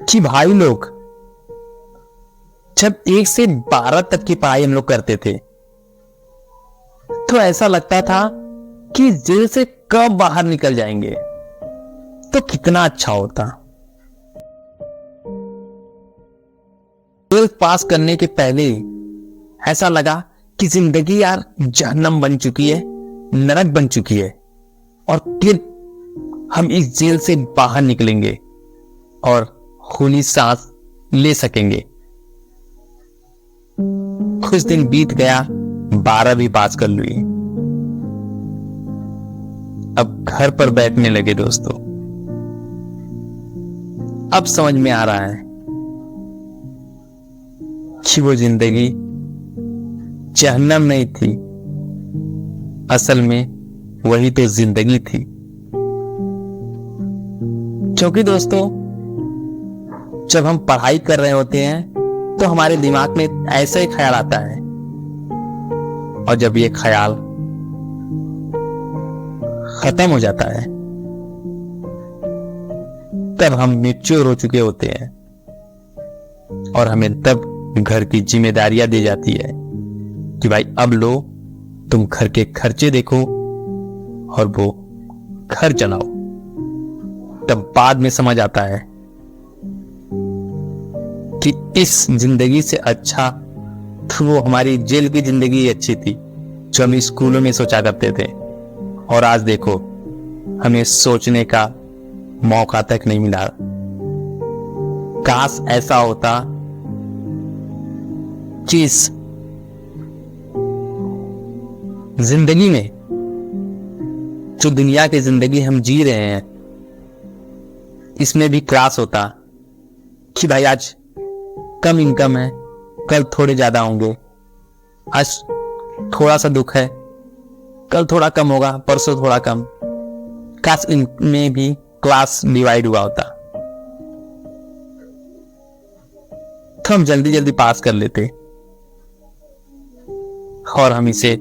कि भाई लोग जब 1 से 12 तक की पढ़ाई हम लोग करते थे तो ऐसा लगता था कि जेल से कब बाहर निकल जाएंगे तो कितना अच्छा होता। 12th पास करने के पहले ऐसा लगा कि जिंदगी यार जहन्नम बन चुकी है, नरक बन चुकी है, और फिर हम इस जेल से बाहर निकलेंगे और खूनी सांस ले सकेंगे। कुछ दिन बीत गया, 12 भी पास कर ली। अब घर पर बैठने लगे दोस्तों। अब समझ में आ रहा है कि वो जिंदगी जहन्नम नहीं थी, असल में वही तो जिंदगी थी। क्योंकि दोस्तों जब हम पढ़ाई कर रहे होते हैं तो हमारे दिमाग में ऐसा ही ख्याल आता है, और जब ये ख्याल खत्म हो जाता है तब हम मैच्योर हो चुके होते हैं और हमें तब घर की जिम्मेदारियां दी जाती है कि भाई अब लो, तुम घर के खर्चे देखो और वो घर चलाओ। तब बाद में समझ आता है कि इस जिंदगी से अच्छा तो वो हमारी जेल की जिंदगी ही अच्छी थी जो हम स्कूलों में सोचा करते थे, और आज देखो हमें सोचने का मौका तक नहीं मिला। काश ऐसा होता कि इस जिंदगी में, जो दुनिया की जिंदगी हम जी रहे हैं, इसमें भी क्लास होता कि भाई आज कम इनकम है, कल थोड़े ज्यादा होंगे, आज थोड़ा सा दुख है, कल थोड़ा कम होगा, परसों थोड़ा कम। काश इनमें भी क्लास डिवाइड हुआ होता तो हम जल्दी जल्दी पास कर लेते और हम इसे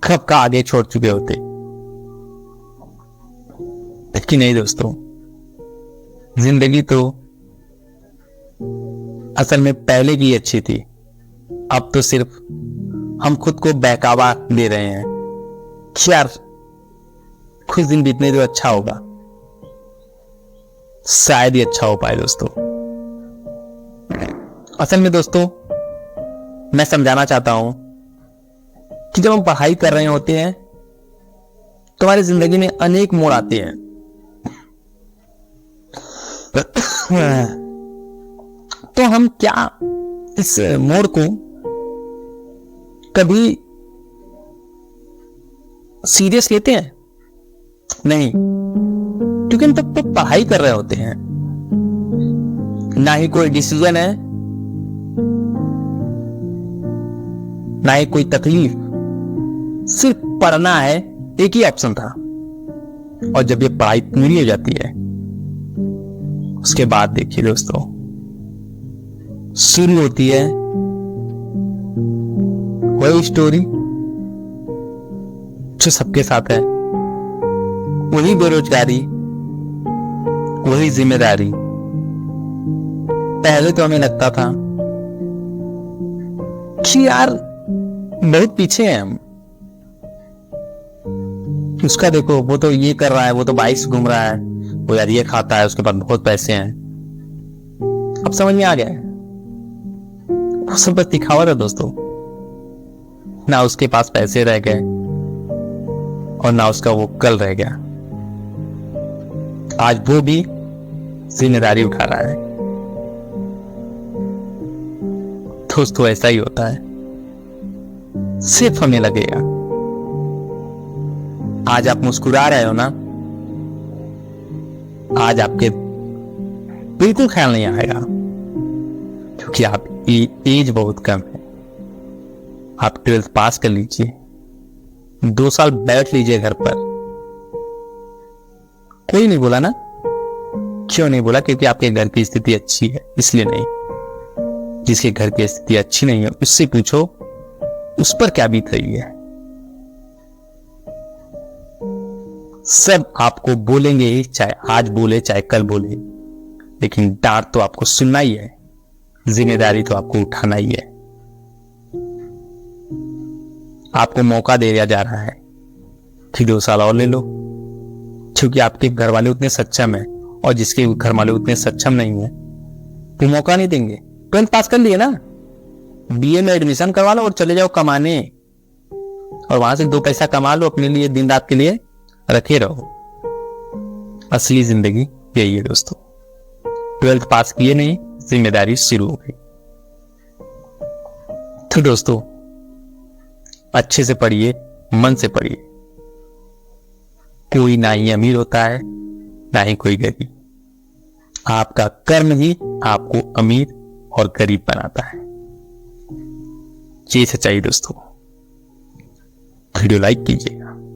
कब का आगे छोड़ चुके होते। लेकिन नहीं दोस्तों, जिंदगी तो असल में पहले की अच्छी थी। अब तो सिर्फ हम खुद को बहकावा दे रहे हैं कि यार कुछ दिन बीतने तो अच्छा होगा, शायद ही अच्छा हो पाए दोस्तों। असल में दोस्तों मैं समझाना चाहता हूं कि जब हम पढ़ाई कर रहे होते हैं तो हमारी जिंदगी में अनेक मोड़ आते हैं। तो हम क्या इस मोड़ को कभी सीरियस लेते हैं? नहीं, क्योंकि हम तब तो पढ़ाई कर रहे होते हैं। ना ही कोई डिसीजन है, ना ही कोई तकलीफ, सिर्फ पढ़ना है, एक ही ऑप्शन था। और जब ये पढ़ाई पूरी हो जाती है उसके बाद देखिए दोस्तों, शुरू होती है वही स्टोरी जो सबके साथ है, वही बेरोजगारी, वही जिम्मेदारी। पहले तो हमें लगता था कि यार बहुत पीछे हैं हम, उसका देखो वो तो ये कर रहा है, वो तो बाइक से घूम रहा है, वो यार ये खाता है, उसके पास बहुत पैसे हैं। अब समझ में आ गया है वो सब बस दिखावट है दोस्तों। ना उसके पास पैसे रह गए और ना उसका वो कल रह गया। आज वो भी जिम्मेदारी उठा रहा है। दोस्तों ऐसा ही होता है, सिर्फ हमें लगेगा। आज आप मुस्कुरा रहे हो ना, आज आपके बिल्कुल ख्याल नहीं आएगा क्योंकि आप एज बहुत कम है। आप 12th पास कर लीजिए, 2 साल बैठ लीजिए घर पर। कोई नहीं बोला ना, क्यों नहीं बोला? क्योंकि आपके घर की स्थिति अच्छी है, इसलिए नहीं। जिसके घर की स्थिति अच्छी नहीं है उससे पूछो उस पर क्या बीत रही है। सब आपको बोलेंगे ही, चाहे आज बोले चाहे कल बोले। लेकिन डांट तो आपको सुनना ही है, जिम्मेदारी तो आपको उठाना ही है। आपको मौका दे दिया जा रहा है कि 2 साल और ले लो, क्योंकि आपके घर वाले उतने सक्षम है, और जिसके घर वाले उतने सक्षम नहीं है वो मौका नहीं देंगे। 12th पास कर लिए ना, बीए में एडमिशन करवा लो और चले जाओ कमाने, और वहां से 2 पैसा कमा लो, अपने लिए दिन रात के लिए रखे रहो। असली जिंदगी यही है दोस्तों। 12th पास किए नहीं, जिम्मेदारी शुरू हो गई। तो दोस्तों अच्छे से पढ़िए, मन से पढ़िए। कोई ना ही अमीर होता है ना ही कोई गरीब, आपका कर्म ही आपको अमीर और गरीब बनाता है। ये सच्चाई दोस्तों। वीडियो लाइक कीजिएगा।